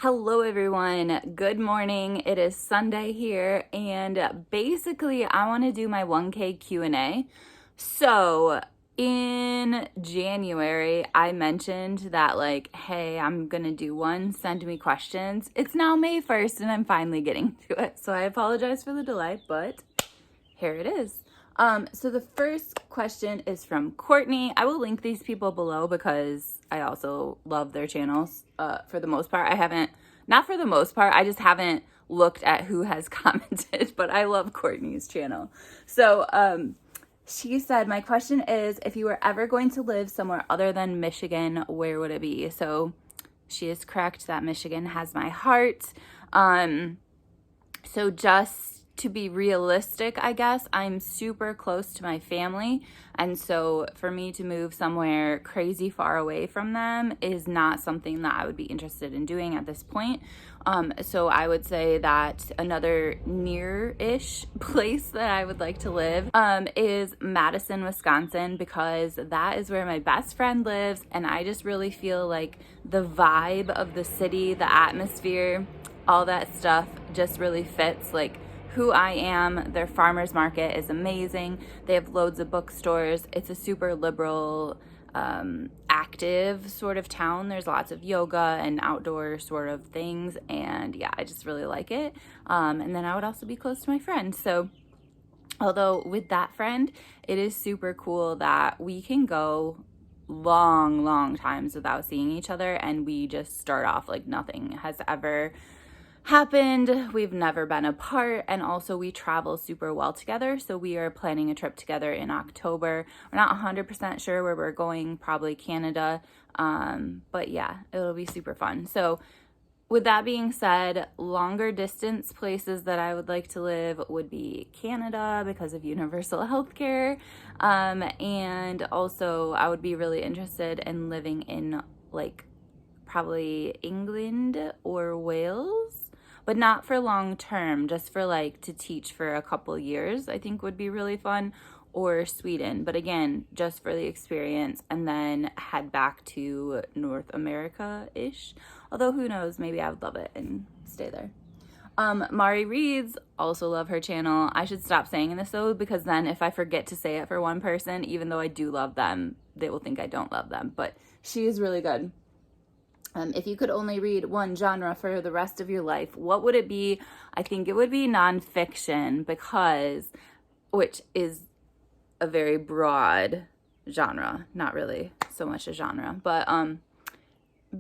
Hello everyone, good morning. It is Sunday here and basically I want to do my 1K Q&A. So in January, I mentioned that hey, I'm gonna do one, send me questions. It's now May 1st and I'm finally getting to it. So I apologize for the delay, but here it is. So the first question is from Courtney. I will link these people below because I also love their channels. For the most part, not for the most part, I just haven't looked at who has commented, but I love Courtney's channel. So she said, my question is, if you were ever going to live somewhere other than Michigan, where would it be? So she is correct that Michigan has my heart. So just to be realistic, I guess, I'm super close to my family. And so for me to move somewhere crazy far away from them is not something that I would be interested in doing at this point. So I would say that another near-ish place that I would like to live is Madison, Wisconsin, because that is where my best friend lives. And I just really feel like the vibe of the city, the atmosphere, all that stuff just really fits who I am. Their farmers market is amazing. They have loads of bookstores. It's a super liberal, active sort of town. There's lots of yoga and outdoor sort of things. And yeah, I just really like it. And then I would also be close to my friend. So although with that friend, it is super cool that we can go long times without seeing each other. And we just start off like nothing has ever happened. We've never been apart, and also we travel super well together. So we are planning a trip together in October. We're not 100% sure where we're going, probably Canada. But yeah, it'll be super fun. So with that being said, longer distance places that I would like to live would be Canada because of universal healthcare. And also I would be really interested in living in probably England or Wales. But not for long term, just for to teach for a couple years, I think would be really fun, or Sweden. But again, just for the experience and then head back to North America-ish. Although who knows, maybe I would love it and stay there. Mari Reads, also love her channel. I should stop saying this though, because then if I forget to say it for one person, even though I do love them, they will think I don't love them. But she is really good. If you could only read one genre for the rest of your life, what would it be? I think it would be nonfiction which is a very broad genre, not really so much a genre, but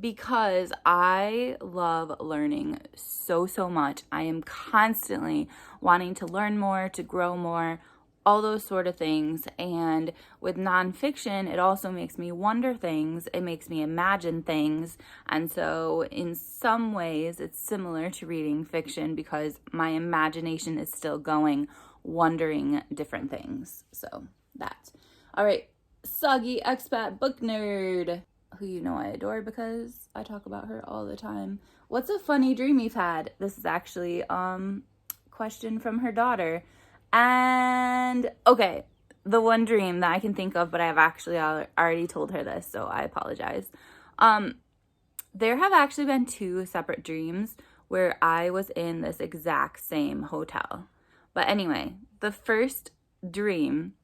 because I love learning so much. I am constantly wanting to learn more, to grow more, all those sort of things. And with nonfiction, it also makes me wonder things. It makes me imagine things. And so in some ways, it's similar to reading fiction because my imagination is still going, wondering different things. So that. All right. Soggy Expat Book Nerd, who you know I adore because I talk about her all the time. What's a funny dream you've had? This is actually question from her daughter. And okay, the one dream that I can think of, but I have actually already told her this, so I apologize. There have actually been two separate dreams where I was in this exact same hotel. But anyway, the first dream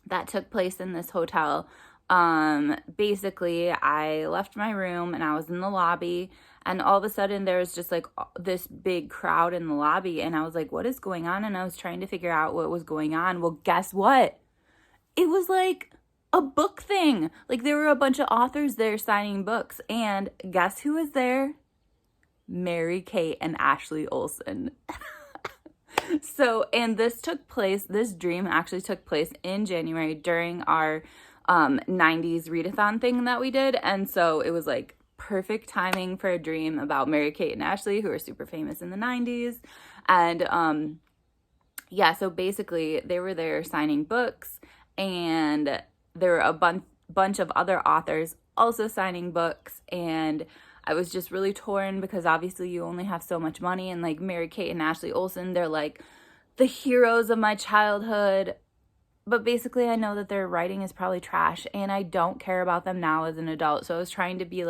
that took place in this hotel, basically I left my room and I was in the lobby, and all of a sudden there was just this big crowd in the lobby, and I was like, what is going on? And I was trying to figure out what was going on. Well, guess what? It was a book thing. There were a bunch of authors there signing books, and guess who was there? Mary-Kate and Ashley Olsen. So, and this dream actually took place in January during our 90s readathon thing that we did. And so it was perfect timing for a dream about Mary-Kate and Ashley, who are super famous in the 90s. And yeah, so basically they were there signing books, and there were a bunch of other authors also signing books. And I was just really torn because obviously you only have so much money, and Mary-Kate and Ashley Olsen, they're the heroes of my childhood. But basically I know that their writing is probably trash, and I don't care about them now as an adult. So I was trying to be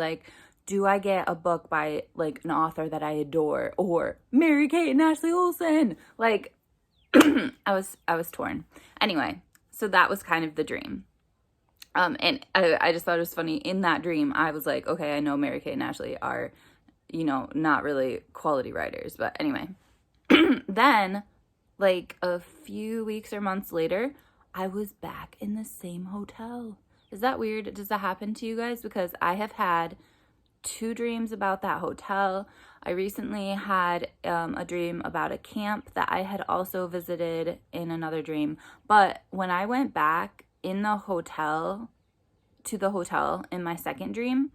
do I get a book by like an author that I adore, or Mary-Kate and Ashley Olsen? Like, I was torn. Anyway, so that was kind of the dream. And I just thought it was funny. In that dream, I was like, okay, I know Mary-Kate and Ashley are, you know, not really quality writers. But anyway, then like a few weeks or months later, I was back in the same hotel. Is that weird? Does that happen to you guys? Because I have had 2 dreams about that hotel. I recently had a dream about a camp that I had also visited in another dream. But when I went back in the hotel, to the hotel in my second dream,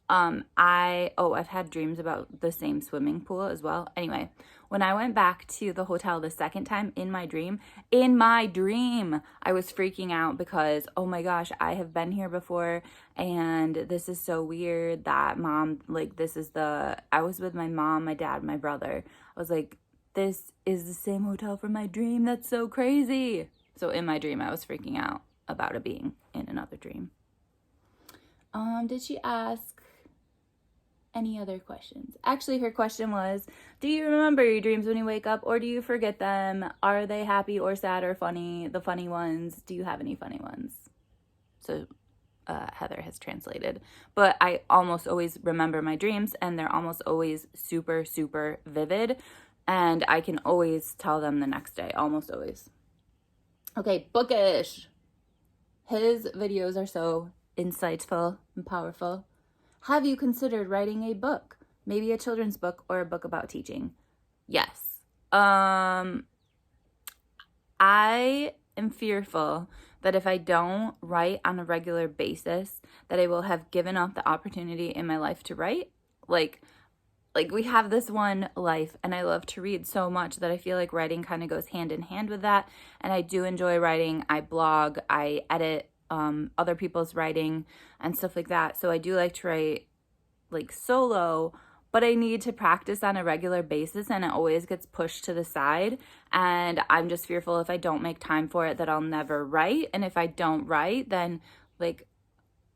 I've had dreams about the same swimming pool as well. Anyway, when I went back to the hotel the second time in my dream, I was freaking out because, oh my gosh, I have been here before and this is so weird that mom, like I was with my mom, my dad, my brother. I was like, this is the same hotel from my dream. That's so crazy. So in my dream, I was freaking out about it being in another dream. Did she ask any other questions? Actually, her question was, do you remember your dreams when you wake up, or do you forget them? Are they happy or sad or funny? The funny ones. Do you have any funny ones? So Heather has translated. But I almost always remember my dreams, and they're almost always super, super vivid. And I can always tell them the next day, almost always. Okay, Bookish. His videos are so insightful and powerful. Have you considered writing a book? Maybe a children's book or a book about teaching? Yes. I am fearful that if I don't write on a regular basis, that I will have given up the opportunity in my life to write. Like we have this one life, and I love to read so much that I feel like writing kind of goes hand in hand with that. And I do enjoy writing. I blog, I edit other people's writing and stuff like that. So I do like to write like solo, but I need to practice on a regular basis, and it always gets pushed to the side. And I'm just fearful if I don't make time for it that I'll never write. And if I don't write, then like,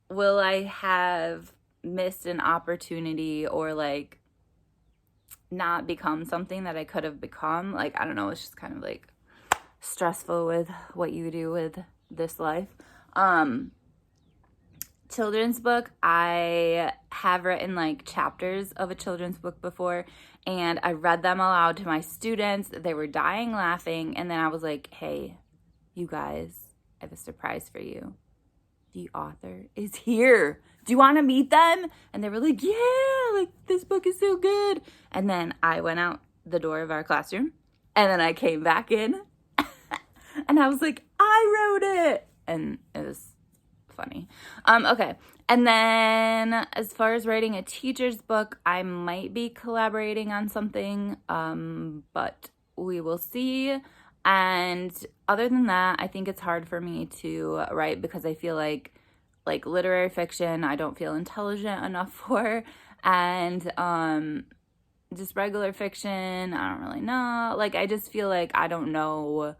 will I have missed an opportunity, or like not become something that I could have become? Like, I don't know. It's just kind of like stressful with what you do with this life. Children's book, I have written like chapters of a children's book before, and I read them aloud to my students. They were dying laughing, and then I was like, hey, you guys, I have a surprise for you. The author is here. Do you want to meet them? And they were like, yeah, like this book is so good. And then I went out the door of our classroom, and then I came back in and I was like, I wrote it. And it was funny. Okay. And then as far as writing a teacher's book, I might be collaborating on something, but we will see. And other than that, I think it's hard for me to write because I feel like literary fiction, I don't feel intelligent enough for. And just regular fiction, I don't really know. Like, I just feel like I don't know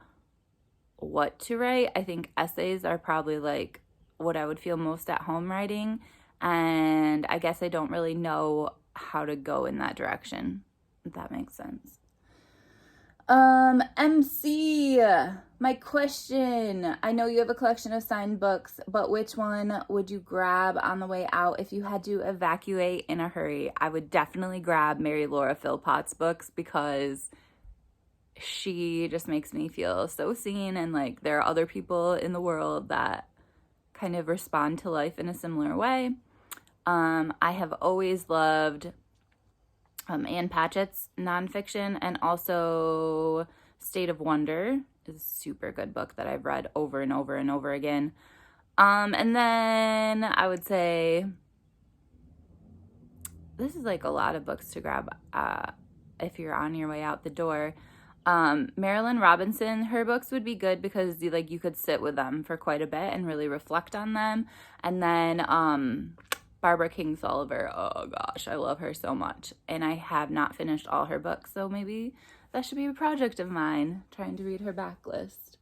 what to write. I think essays are probably like what I would feel most at home writing, and I guess I don't really know how to go in that direction, if that makes sense. MC, my question. I know you have a collection of signed books, but which one would you grab on the way out if you had to evacuate in a hurry? I would definitely grab Mary Laura Philpott's books because she just makes me feel so seen, and like there are other people in the world that kind of respond to life in a similar way. I have always loved Ann Patchett's nonfiction, and also State of Wonder is a super good book that I've read over and over and over again. And then I would say this is like a lot of books to grab if you're on your way out the door. Marilyn Robinson, her books would be good because you could sit with them for quite a bit and really reflect on them. And then Barbara Kingsolver, oh gosh, I love her so much. And I have not finished all her books, so maybe that should be a project of mine, trying to read her backlist.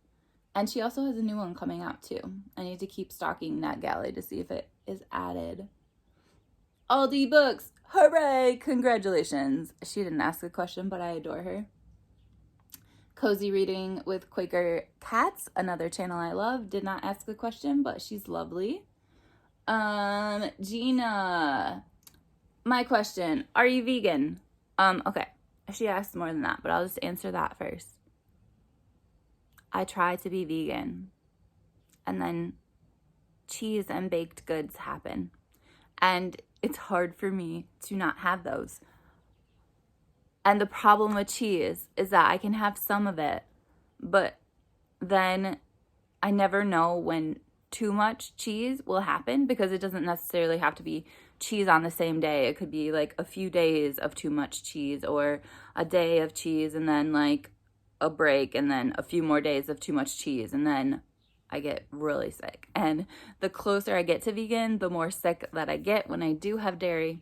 And she also has a new one coming out too. I need to keep stalking NetGalley to see if it is added. Aldi Books, hooray, congratulations. She didn't ask a question, but I adore her. Cozy Reading with Quaker Cats, another channel I love, did not ask a question, but she's lovely. Gina, my question, are you vegan? Okay, she asked more than that, but I'll just answer that first. I try to be vegan, and then cheese and baked goods happen, and it's hard for me to not have those. And the problem with cheese is that I can have some of it, but then I never know when too much cheese will happen, because it doesn't necessarily have to be cheese on the same day. It could be like a few days of too much cheese, or a day of cheese and then like a break and then a few more days of too much cheese, and then I get really sick. And the closer I get to vegan, the more sick that I get when I do have dairy.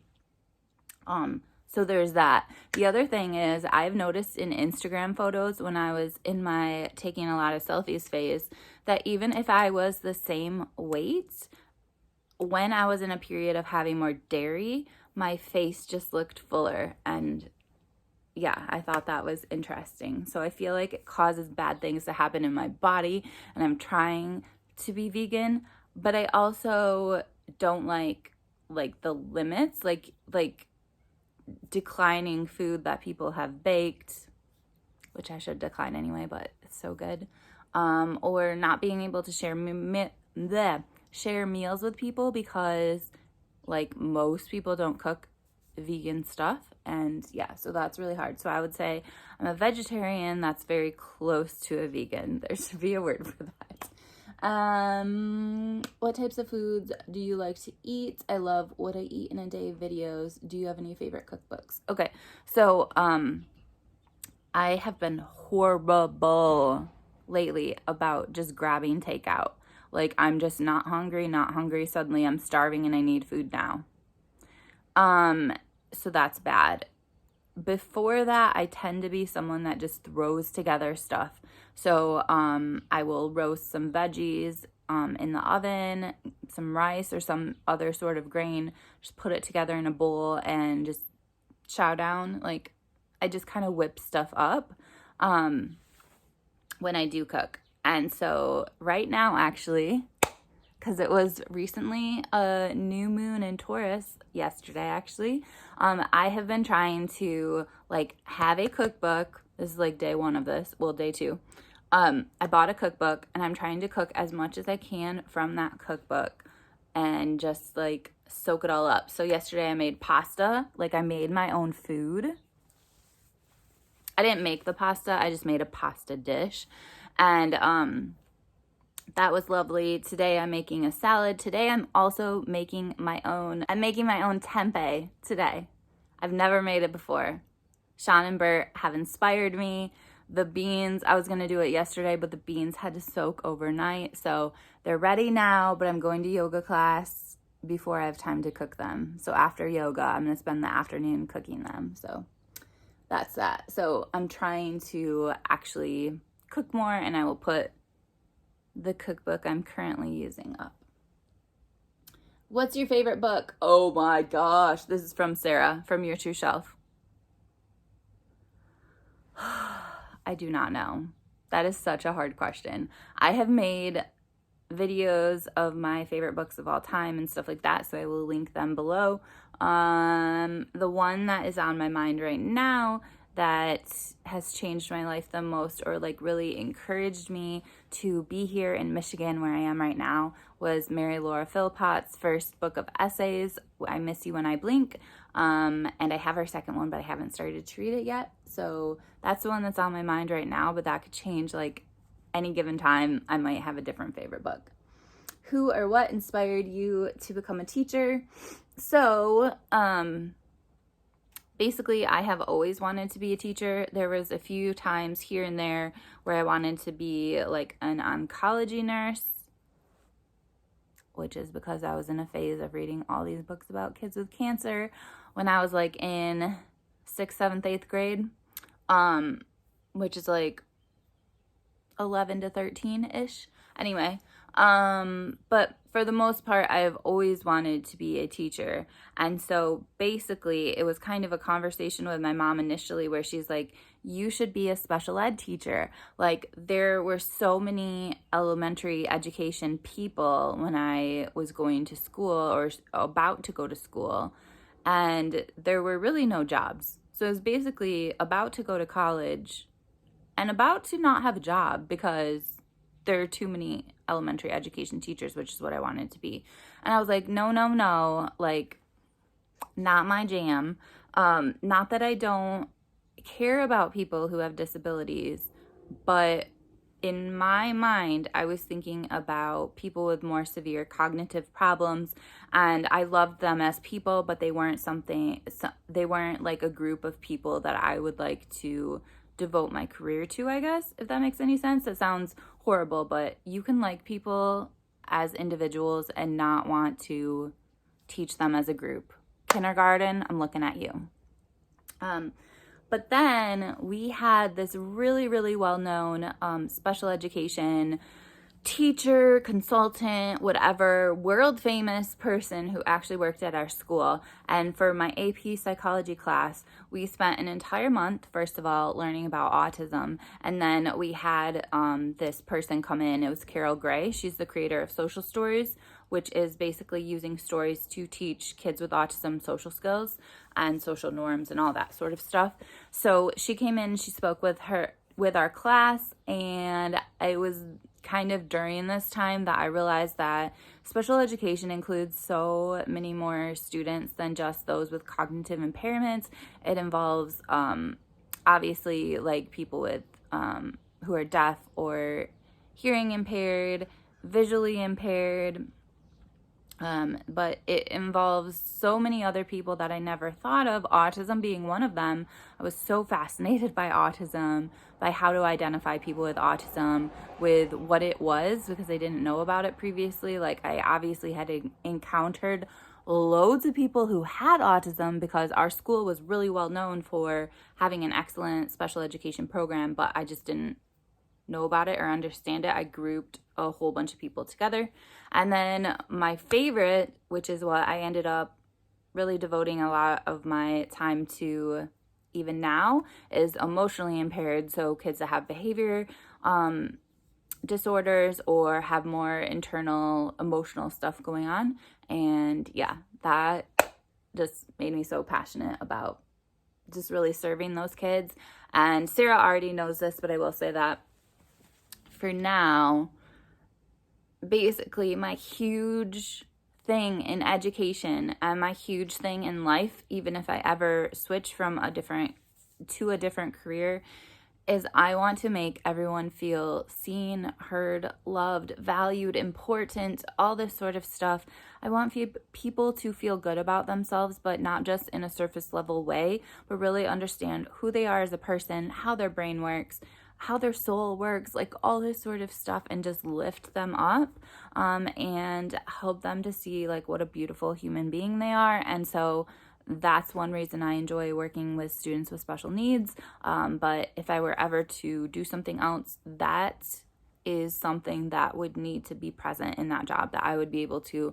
So there's that. The other thing is, I've noticed in Instagram photos when I was in my taking a lot of selfies phase, that even if I was the same weight, when I was in a period of having more dairy, my face just looked fuller. And yeah, I thought that was interesting. So I feel like it causes bad things to happen in my body, and I'm trying to be vegan, but I also don't like the limits, like declining food that people have baked, which I should decline anyway, but it's so good. Or not being able to share meals with people, because like most people don't cook vegan stuff. And yeah, so that's really hard. So I would say I'm a vegetarian that's very close to a vegan. There should be a word for that. What types of foods do you like to eat? I love what I eat in a day videos. Do you have any favorite cookbooks? Okay, so I have been horrible lately about just grabbing takeout. Like, I'm just not hungry. Suddenly I'm starving and I need food now. So that's bad. Before that, I tend to be someone that just throws together stuff. So I will roast some veggies in the oven, some rice or some other sort of grain, just put it together in a bowl and just chow down. Like, I just kind of whip stuff up when I do cook. And so right now, actually, because it was recently a new moon in Taurus, yesterday actually, I have been trying to like have a cookbook. This is like day one of this, well, day two. I bought a cookbook and I'm trying to cook as much as I can from that cookbook and just like soak it all up. So yesterday I made pasta, like I made my own food. I didn't make the pasta, I just made a pasta dish. And that was lovely. Today I'm making a salad. Today I'm also making my own tempeh today. I've never made it before. Sean and Bert have inspired me. The beans, I was gonna do it yesterday, but the beans had to soak overnight. So they're ready now, but I'm going to yoga class before I have time to cook them. So after yoga, I'm gonna spend the afternoon cooking them. So that's that. So I'm trying to actually cook more, and I will put the cookbook I'm currently using up. What's your favorite book? Oh my gosh, this is from Sarah, from Your True Shelf. I do not know. That is such a hard question. I have made videos of my favorite books of all time and stuff like that, so I will link them below. The one that is on my mind right now that has changed my life the most, or like really encouraged me to be here in Michigan where I am right now, was Mary Laura Philpott's first book of essays, I Miss You When I Blink. And I have her second one, but I haven't started to read it yet. So that's the one that's on my mind right now, but that could change like any given time. I might have a different favorite book. Who or what inspired you to become a teacher? So, basically, I have always wanted to be a teacher. There was a few times here and there where I wanted to be like an oncology nurse, which is because I was in a phase of reading all these books about kids with cancer when I was like in 6th, 7th, 8th grade, which is like 11 to 13-ish. Anyway, But for the most part, I've always wanted to be a teacher. And so basically, it was kind of a conversation with my mom initially where she's like, you should be a special ed teacher. Like, there were so many elementary education people when I was going to school or about to go to school, and there were really no jobs. So it was basically about to go to college and about to not have a job because there are too many elementary education teachers, which is what I wanted to be. And I was like, no, no, no, like, not my jam. Not that I don't care about people who have disabilities, but in my mind, I was thinking about people with more severe cognitive problems, and I loved them as people, but they weren't they weren't like a group of people that I would like to devote my career to, I guess, if that makes any sense. That sounds horrible, but you can like people as individuals and not want to teach them as a group. Kindergarten, I'm looking at you. But then we had this really, really well-known special education teacher, consultant, whatever, world famous person who actually worked at our school. And for my AP psychology class, we spent an entire month, first of all, learning about autism. And then we had this person come in. It was Carol Gray. She's the creator of Social Stories, which is basically using stories to teach kids with autism social skills and social norms and all that sort of stuff. So she came in, she spoke with our class, and it was kind of during this time that I realized that special education includes so many more students than just those with cognitive impairments. It involves obviously like people with who are deaf or hearing impaired, visually impaired, but it involves so many other people that I never thought of, autism being one of them. I was so fascinated by autism, by how to identify people with autism, with what it was, because I didn't know about it previously. Like, I obviously had encountered loads of people who had autism because our school was really well known for having an excellent special education program, but I just didn't know about it or understand it. I grouped a whole bunch of people together. And then my favorite, which is what I ended up really devoting a lot of my time to even now, is emotionally impaired. So kids that have behavior disorders or have more internal emotional stuff going on. And yeah, that just made me so passionate about just really serving those kids. And Sarah already knows this, but I will say that for now, basically my huge thing in education and my huge thing in life, even if I ever switch from a different career, is I want to make everyone feel seen, heard, loved, valued, important, all this sort of stuff. I want people to feel good about themselves, but not just in a surface level way, but really understand who they are as a person, how their brain works, how their soul works, like all this sort of stuff, and just lift them up and help them to see like what a beautiful human being they are. And so that's one reason I enjoy working with students with special needs. But if I were ever to do something else, that is something that would need to be present in that job, that I would be able to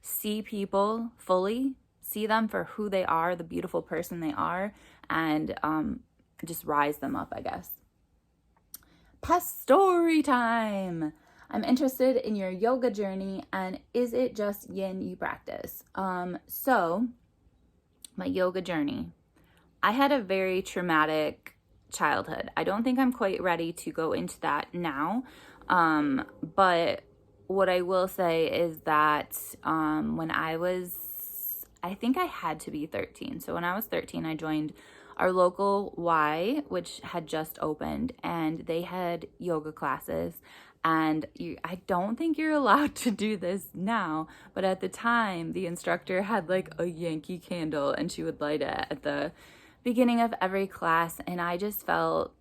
see people fully, see them for who they are, the beautiful person they are, and just rise them up, I guess. Pest story time! I'm interested in your yoga journey, and is it just yin you practice? So my yoga journey. I had a very traumatic childhood. I don't think I'm quite ready to go into that now. But what I will say is that when I think I had to be 13. So when I was 13, I joined our local Y, which had just opened, and they had yoga classes. And I don't think you're allowed to do this now, but at the time, the instructor had like a Yankee candle, and she would light it at the beginning of every class. And I just felt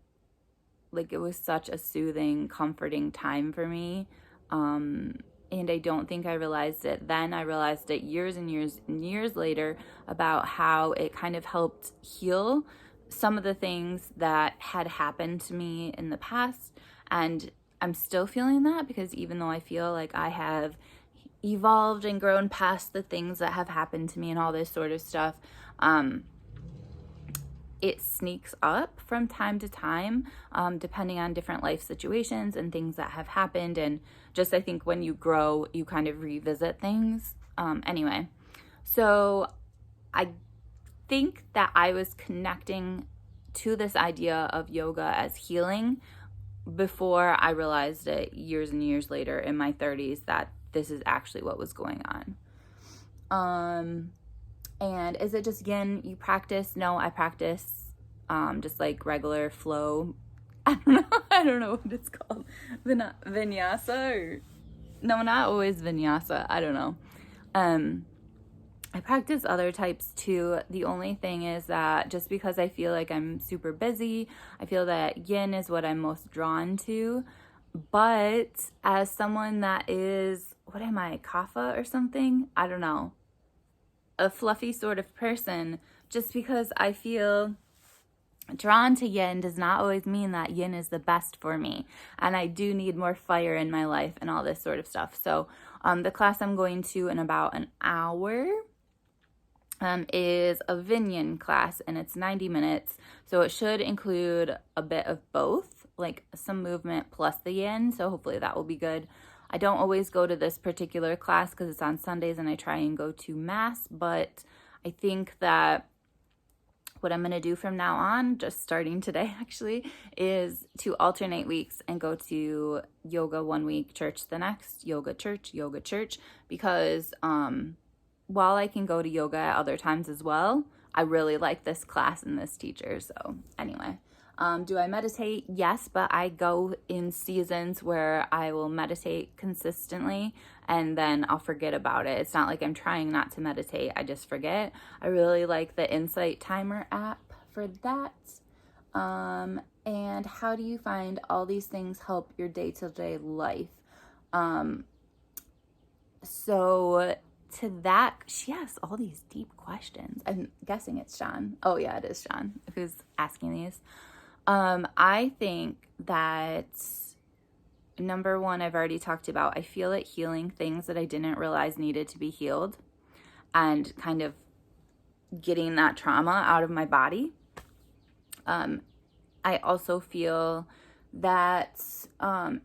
like it was such a soothing, comforting time for me. And I don't think I realized it then. I realized it years and years and years later about how it kind of helped heal some of the things that had happened to me in the past. And I'm still feeling that, because even though I feel like I have evolved and grown past the things that have happened to me and all this sort of stuff, it sneaks up from time to time, depending on different life situations and things that have happened. And just, I think when you grow, you kind of revisit things. Anyway, so I think that I was connecting to this idea of yoga as healing before I realized it years and years later in my 30s that this is actually what was going on. And is it just yin you practice? No, I practice just like regular flow. I don't know what it's called. Vinyasa or no, not always vinyasa. I don't know. I practice other types too. The only thing is that just because I feel like I'm super busy, I feel that yin is what I'm most drawn to. But as someone that is, what am I, kapha or something? I don't know. A fluffy sort of person, just because I feel drawn to yin does not always mean that yin is the best for me. And I do need more fire in my life and all this sort of stuff. So the class I'm going to in about an hour is a Vinyan class, and it's 90 minutes. So it should include a bit of both, like some movement plus the yin. So hopefully that will be good. I don't always go to this particular class because it's on Sundays and I try and go to mass, but I think that what I'm going to do from now on, just starting today actually, is to alternate weeks and go to yoga one week, church the next, yoga church, because while I can go to yoga at other times as well, I really like this class and this teacher. So anyway, do I meditate? Yes, but I go in seasons where I will meditate consistently and then I'll forget about it. It's not like I'm trying not to meditate. I just forget. I really like the Insight Timer app for that. And how do you find all these things help your day-to-day life? So to that, she asks all these deep questions. I'm guessing it's Sean. Oh yeah, it is Sean who's asking these. I think that number one, I've already talked about, I feel it healing things that I didn't realize needed to be healed and kind of getting that trauma out of my body. I also feel that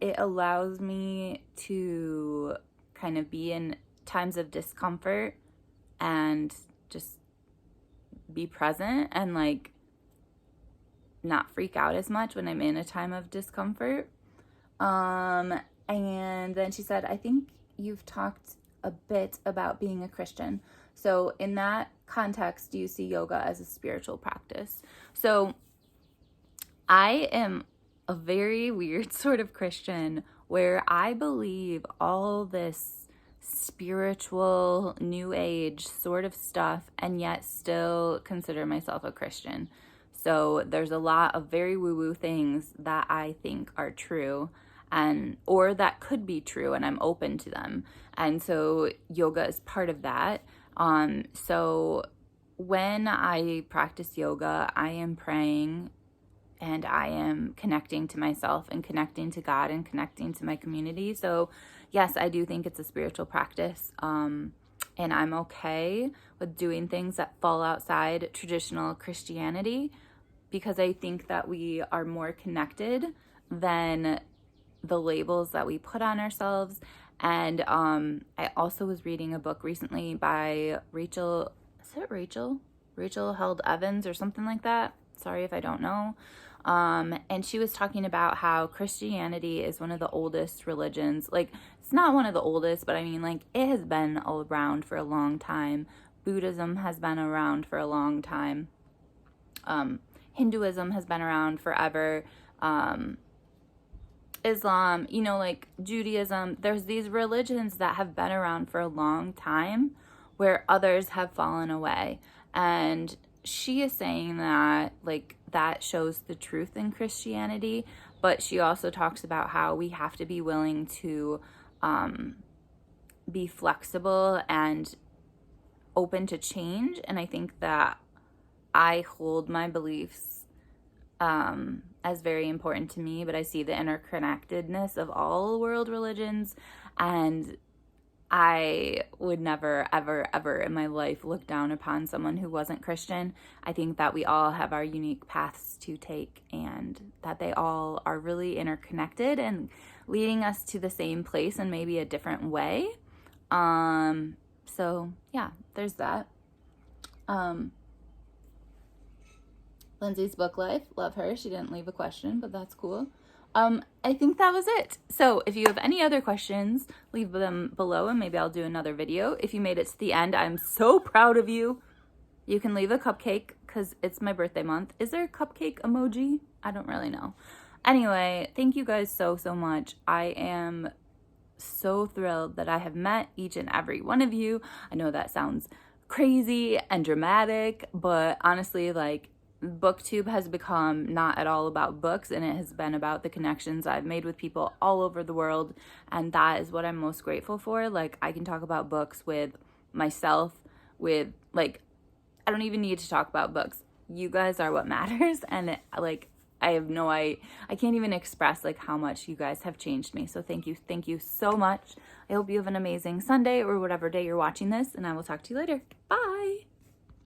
it allows me to kind of be in times of discomfort and just be present and like not freak out as much when I'm in a time of discomfort. And then she said, I think you've talked a bit about being a Christian. So in that context, do you see yoga as a spiritual practice? So I am a very weird sort of Christian where I believe all this spiritual new age sort of stuff and yet still consider myself a Christian. So there's a lot of very woo-woo things that I think are true and or that could be true, and I'm open to them. And so yoga is part of that. So when I practice yoga, I am praying and I am connecting to myself and connecting to God and connecting to my community. So yes, I do think it's a spiritual practice. And I'm okay with doing things that fall outside traditional Christianity, because I think that we are more connected than the labels that we put on ourselves. And I also was reading a book recently by Rachel Held Evans or something like that. Sorry if I don't know. And she was talking about how Christianity is one of the oldest religions. Like, it's not one of the oldest, but I mean, like, it has been around for a long time. Buddhism has been around for a long time. Hinduism has been around forever. Islam, you know, like Judaism, there's these religions that have been around for a long time where others have fallen away. And she is saying that, like, that shows the truth in Christianity, but she also talks about how we have to be willing to be flexible and open to change. And I think that I hold my beliefs and as very important to me, but I see the interconnectedness of all world religions, and I would never, ever, ever in my life look down upon someone who wasn't Christian. I think that we all have our unique paths to take, and that they all are really interconnected and leading us to the same place in maybe a different way. So yeah, there's that. Lindsay's book life, love her. She didn't leave a question, but that's cool. I think that was it. So if you have any other questions, leave them below and maybe I'll do another video. If you made it to the end, I'm so proud of you. You can leave a cupcake because it's my birthday month. Is there a cupcake emoji? I don't really know. Anyway, thank you guys so, so much. I am so thrilled that I have met each and every one of you. I know that sounds crazy and dramatic, but honestly, like, BookTube has become not at all about books, and it has been about the connections I've made with people all over the world, and that is what I'm most grateful for. Like, I can talk about books with myself, with, like, I don't even need to talk about books. You guys are what matters, and I can't even express like how much you guys have changed me. So thank you so much. I hope you have an amazing Sunday or whatever day you're watching this, and I will talk to you later. Bye.